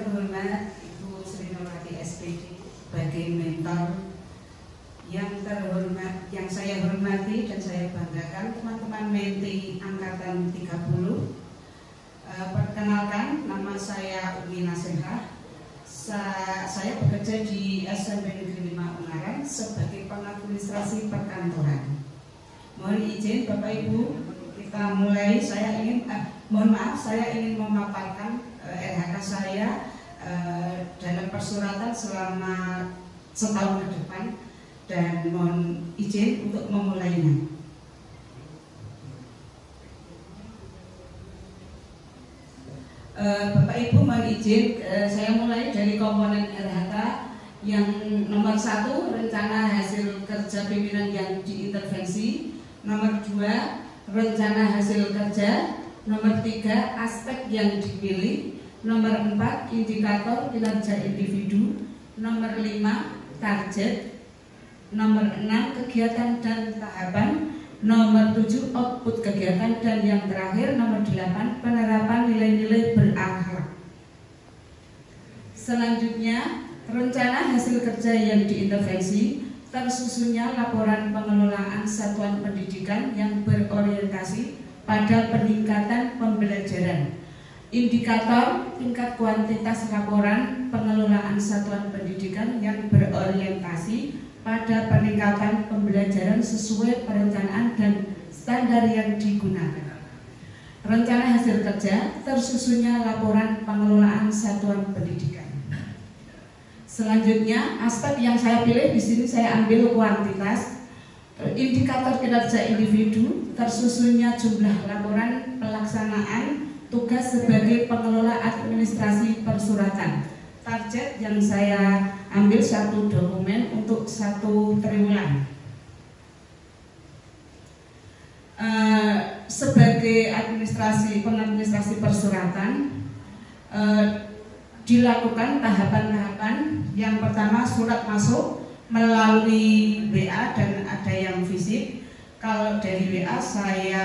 terhormat Ibu Sri Nurwati SPD sebagai mentor, yang terhormat, yang saya hormati dan saya banggakan teman-teman Menti Angkatan 30. Perkenalkan, nama saya Umi Nasihah. Saya bekerja di SMP Negeri 5 Ungaran sebagai pengadministrasi perkantoran. Mohon izin Bapak Ibu, kita mulai. Saya ingin memaparkan RHK saya dalam persuratan selama setahun ke depan, dan mohon izin untuk memulainya. Bapak Ibu, mohon izin saya mulai dari komponen RHK yang nomor 1, rencana hasil kerja pimpinan yang diintervensi. Nomor 2, rencana hasil kerja. Nomor 3, aspek yang dipilih. Nomor 4, indikator kinerja individu. Nomor 5, target. Nomor 6, kegiatan dan tahapan. Nomor 7, output kegiatan. Dan yang terakhir, nomor 8, penerapan nilai-nilai berakhlak. Selanjutnya, rencana hasil kerja yang diintervensi. Tersusunnya laporan pengelolaan satuan pendidikan yang berorientasi pada peningkatan pembelajaran. Indikator tingkat kuantitas laporan pengelolaan satuan pendidikan yang berorientasi pada peningkatan pembelajaran sesuai perencanaan dan standar yang digunakan. Rencana hasil kerja, tersusunnya laporan pengelolaan satuan pendidikan. Selanjutnya, aspek yang saya pilih di sini saya ambil kuantitas. Indikator kinerja individu, tersusunnya jumlah laporan pelaksanaan tugas sebagai pengelola administrasi persuratan. Target yang saya ambil 1 dokumen untuk 1 triwulan. Sebagai pengadministrasi persuratan, dilakukan tahapan-tahapan. Yang pertama, surat masuk melalui WA dan ada yang fisik. Kalau dari WA saya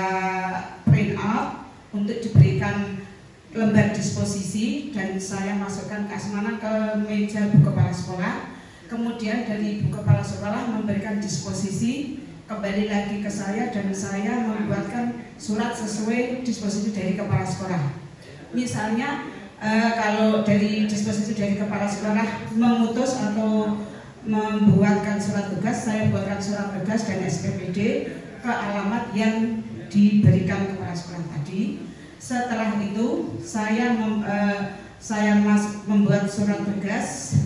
print out untuk diberikan lembar disposisi dan saya masukkan ke asmana ke meja Bu Kepala Sekolah. Kemudian dari Bu Kepala Sekolah memberikan disposisi kembali lagi ke saya dan saya membuatkan surat sesuai disposisi dari Kepala Sekolah. Misalnya kalau dari disposisi dari Kepala Sekolah memutus atau membuatkan surat tugas, saya buatkan surat tugas dan SPPD ke alamat yang diberikan Kepala Sekolah tadi. Setelah itu saya membuat surat tugas,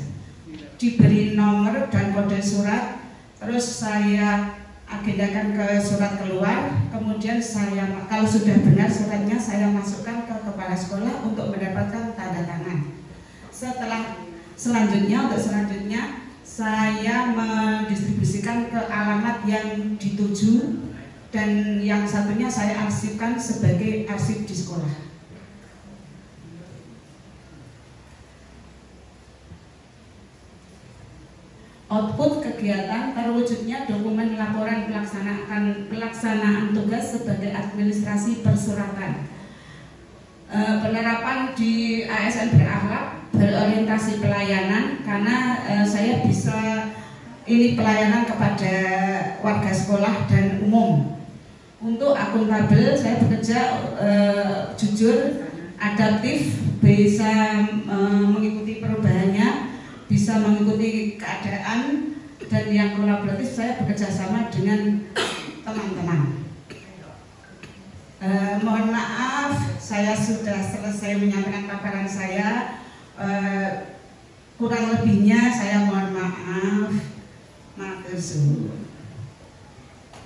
diberi nomor dan kode surat, terus saya agendakan ke surat keluar. Kemudian kalau sudah benar suratnya, saya masukkan ke Kepala Sekolah untuk mendapatkan tanda tangan. Selanjutnya saya mendistribusikan ke alamat yang dituju, dan yang satunya saya arsipkan sebagai arsip di sekolah. Output kegiatan terwujudnya dokumen laporan pelaksanaan tugas sebagai administrasi persuratan. Penerapan di ASN berakhlak, berorientasi pelayanan, karena saya bisa ini pelayanan kepada warga sekolah dan umum. Untuk akuntabel, saya bekerja jujur, adaptif, bisa mengikuti perubahannya, bisa mengikuti keadaan, dan yang kolaboratif, saya bekerja sama dengan teman-teman. Mohon maaf, saya sudah selesai menyampaikan paparan saya. Kurang lebihnya saya mohon maaf. Matur suwun.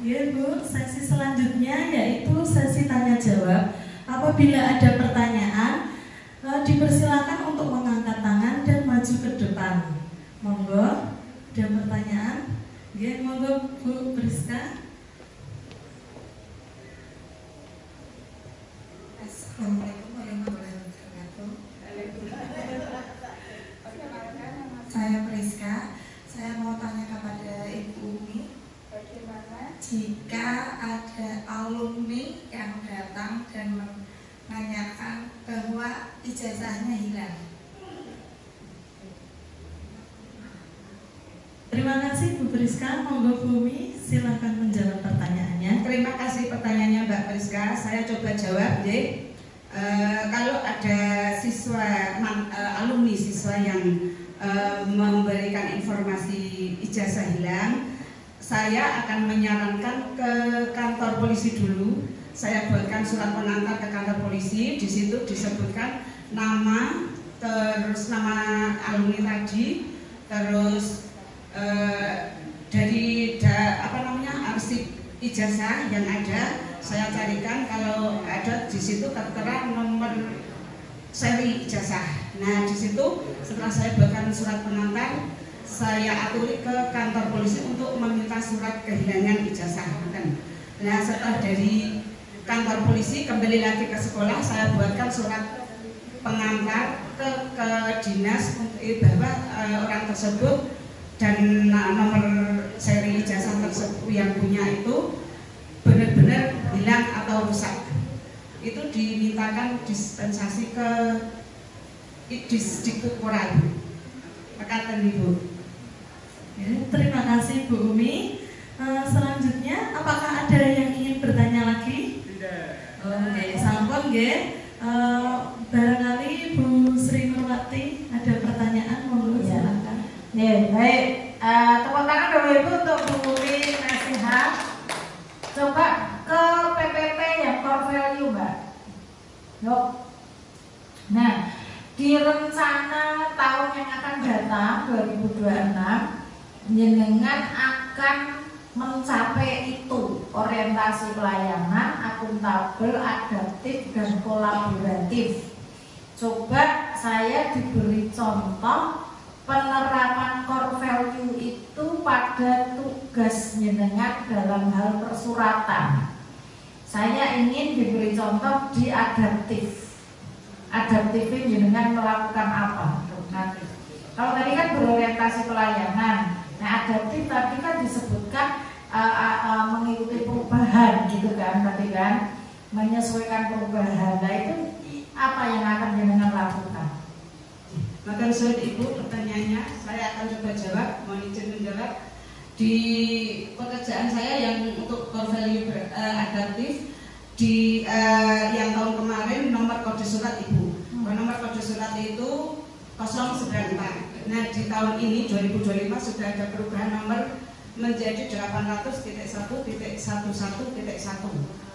Ya Bu, sesi selanjutnya yaitu sesi tanya jawab. Apabila ada pertanyaan, dipersilakan untuk mengangkat tangan dan maju ke depan. Monggo, ada pertanyaan? Ya, monggo Bu Priska. Assalamualaikum warahmatullahi wabarakatuh. Saya Priska. Saya mau tanya kepada Ibu Umi, bagaimana jika ada alumni yang datang dan menanyakan bahwa ijazahnya hilang? Bu Priska. Monggo Bumi, silakan menjawab pertanyaannya. Terima kasih pertanyaannya Mbak Priska. Saya coba jawab, kalau ada alumni siswa yang memberikan informasi ijazah hilang, saya akan menyarankan ke kantor polisi dulu. Saya buatkan surat pengantar ke kantor polisi. Di situ disebutkan nama, terus nama alumni tadi, terus dari arsip ijazah yang ada. Saya carikan kalau ada di situ tertera nomor seri ijazah. Nah, di situ setelah saya buatkan surat pengantar, saya aturi ke kantor polisi untuk meminta surat kehilangan ijazah. Nah, setelah dari kantor polisi kembali lagi ke sekolah, saya buatkan surat pengantar ke dinas bahwa orang tersebut dan nomor seri ijazah tersebut yang punya itu benar-benar hilang atau rusak. Itu dimintakan dispensasi ke Disdikbudporal. Makasih Ibu. Terima kasih Bu Umi. Selanjutnya, apakah ada yang ingin bertanya lagi? Tidak. Oke, sampun nggih. Barangkali Bu Sri Nurwati ada pertanyaan, monggo silakan. Nih, baik. Tepuk tangan dulu Ibu untuk Bu Umi nasihat. Coba ke PPP yang core value, Mbak. Yuk. Nah, di rencana tahun yang akan datang 2026, jenengan akan mencapai itu, orientasi pelayanan, akuntabel, adaptif, dan kolaboratif. Coba saya diberi contoh penerapan core value itu pada tugas jenengan dalam hal persuratan. Saya ingin diberi contoh di adaptif. Adaptif jenengan melakukan apa? Nanti. Kalau tadi kan berorientasi pelayanan. Nah, adaptif tadi kan disebutkan mengikuti perubahan gitu kan, tadi kan menyesuaikan perubahan. Nah, itu apa yang akan jenengan lakukan? Maka sudah Ibu pertanyaannya, saya akan coba jawab, mohon izin menjawab. Di pekerjaan saya yang untuk core value adaptif di yang tahun kemarin nomor kode surat Ibu. Nomor kode surat itu 094. Nah, di tahun ini 2025 sudah ada perubahan nomor menjadi 800.1.11.1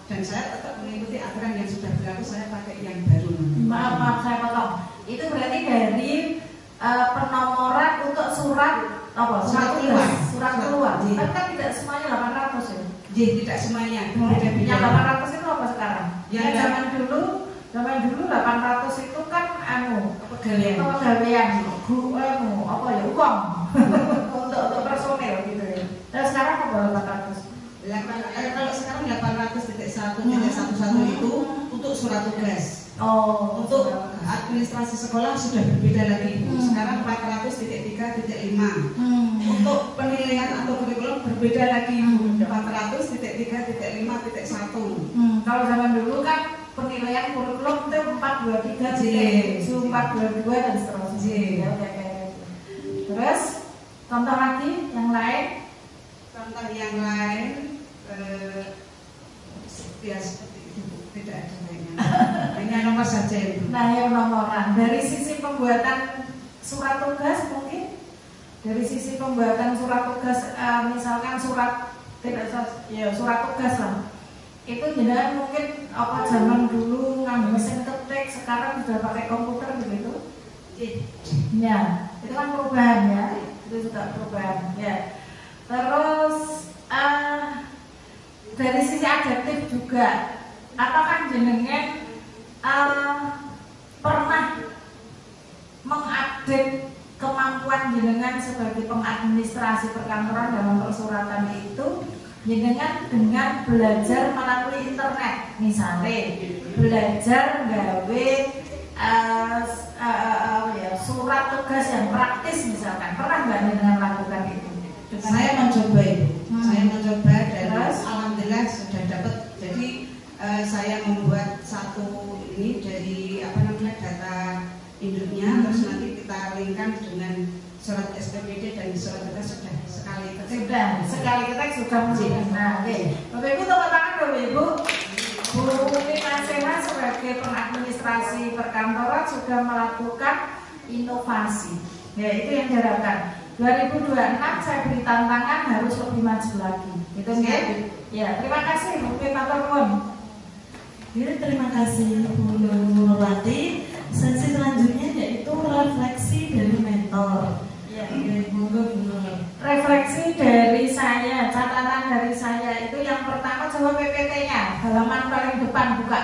dan saya tetap mengikuti aturan yang sudah berlaku, saya pakai yang baru. Maaf saya potong. Itu berarti dari penomoran untuk surat apa? Surat keluar. Tapi kan tidak semuanya 800 ya? Tidak semuanya. Yang 800 itu apa sekarang? Yang zaman dulu 800 itu kan pegawaian uang untuk personel gitu ya. Dan sekarang apa 800? Kalau sekarang 800.1.11 itu untuk surat tugas. Untuk administrasi sekolah sudah berbeda lagi. Sekarang 400.3.5. Untuk penilaian atau kurikulum berbeda lagi. 400.3.5.1. Kalau zaman dulu kan penilaian kurikulum itu 423 422 dan seterusnya. Terus contoh lagi yang lain? Contoh yang lain ya seperti itu, tidak ada lainnya. Hanya nomor saja itu. Nah, yang nomoran dari sisi pembuatan surat tugas mungkin dari sisi pembuatan surat tugas misalkan surat tugas lah. Itu jadi mungkin apa zaman dulu ngambil mesin ketik, sekarang sudah pakai komputer begitu. Ya, itu kan perubahan ya. Itu juga perubahan ya. Terus dari sisi adaptif juga, apakah jenengan pernah mengupdate kemampuan jenengan sebagai pengadministrasi perkantoran dalam persuratan itu jenengan dengan belajar melalui internet, misalnya belajar gawe surat tugas yang praktis misalkan, pernah nggak jenengan lakukan itu? Saya mencoba itu, saya mencoba dan alhamdulillah sudah dapat. Jadi saya membuat satu ini dari data induknya, terus nanti kita linkkan dengan surat SPPD dan surat kita sudah sekali kita sudah menjadi. Nah, oke. Bapak Ibu tepuk tangan Bapak Ibu. Bu Umi Naseha sebagai pengadministrasi perkantoran sudah melakukan inovasi. Ya, itu yang diharapkan. 2026 saya beri tantangan harus lebih maju lagi. Gitu nggih? Ya, terima kasih Bu Matur nuwun. Ya, terima kasih Bu Nurwati. Sesi selanjutnya yaitu refleksi dari mentor. Ya, Bu. refleksi dari saya, catatan dari saya itu yang pertama coba PPT-nya, halaman paling depan buka.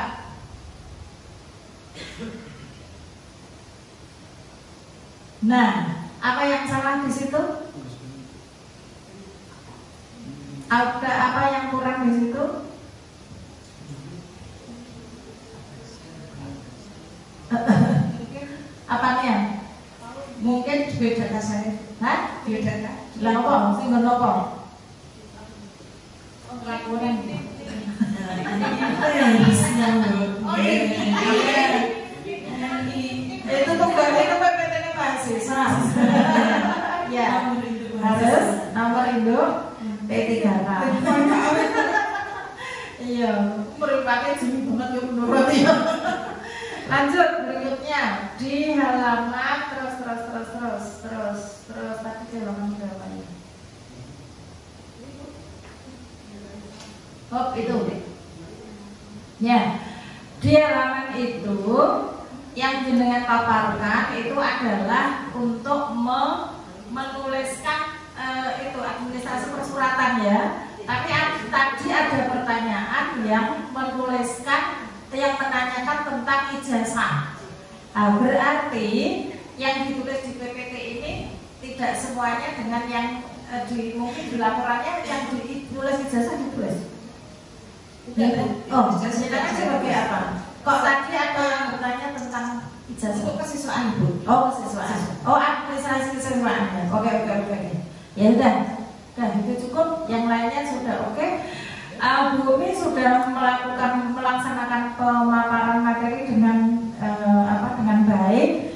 Nah, apa yang salah di situ? Ada apa yang kurang di situ? Apanya? mungkin biodata saya. Hah? Biodata. Lah apa? Sing ngono apa? Laporan. Apa yang harusnya Bu? Itu tugasnya itu PPT-nya mahasiswa. Ya, harus nomor induk P3K. Iya, meripatnya jeli banget ya menurut ya. Lanjut berikutnya di halaman terus tadi di halaman berapa ya? Oh itu, ya di halaman itu yang jenengan paparkan itu adalah untuk menuliskan itu administrasi persuratan ya. Tapi tadi ada pertanyaan yang menuliskan yang menanyakan tentang ijazah. Nah, berarti yang ditulis di PPT ini tidak semuanya dengan yang mungkin di laporannya yang ditulis ijazah ditulis. Oh, ijazahnya sebagai apa? Kok tadi ada yang bertanya tentang ijazah? Untuk kesiswaan Bu. Oh, kesiswaan. Oh, administrasi kesiswaan. Oke. Ya udah itu cukup. Yang lainnya sudah oke. Bu Umi sudah melaksanakan pemaparan materi dengan dengan baik.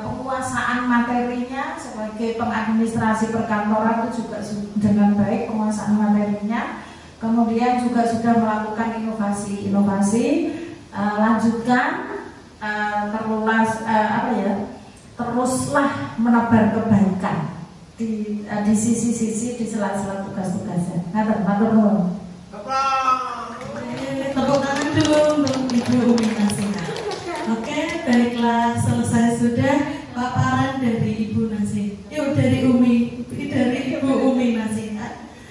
Penguasaan materinya sebagai pengadministrasi perkantoran itu juga dengan baik penguasaan materinya. Kemudian juga sudah melakukan inovasi. Lanjutkan teruslah menebar kebaikan di sisi-sisi di sela-sela tugas-tugasnya. Matur nuwun. Tepuk tangan dulu untuk Ibu Umi Naseha. Oke, baiklah, selesai sudah paparan dari Ibu Naseha. Yuk dari Umi,